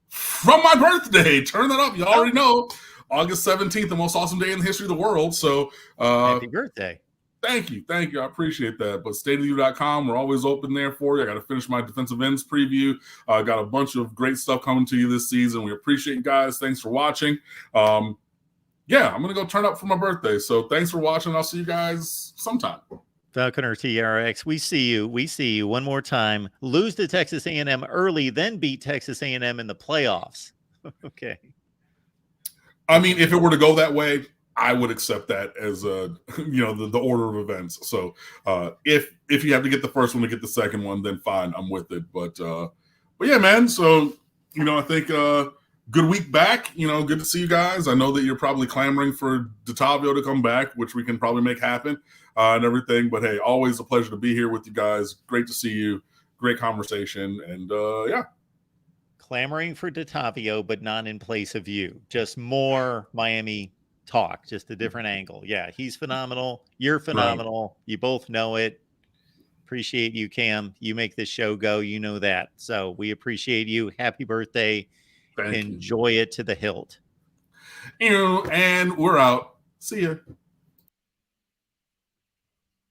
from my birthday. Turn that up. You already know. August 17th, the most awesome day in the history of the world. So happy birthday. Thank you. I appreciate that. But stateofyou.com, we're always open there for you. I got to finish my defensive ends preview. I got a bunch of great stuff coming to you this season. We appreciate you guys. Thanks for watching. I'm going to go turn up for my birthday. So thanks for watching. I'll see you guys sometime. Falconer TRX, we see you one more time. Lose to Texas A&M early, then beat Texas A&M in the playoffs. Okay. I mean, if it were to go that way, I would accept that as the order of events. So if you have to get the first one to get the second one, then fine, I'm with it. But yeah, man. So I think good week back. Good to see you guys. I know that you're probably clamoring for DeTavio to come back, which we can probably make happen and everything. But hey, always a pleasure to be here with you guys. Great to see you. Great conversation, and clamoring for DeTavio, but not in place of you. Just more Miami talk, just a different angle. Yeah, he's phenomenal. You're phenomenal. Right. You both know it. Appreciate you, Cam. You make this show go. You know that. So we appreciate you. Happy birthday. Enjoy it to the hilt. And we're out. See ya.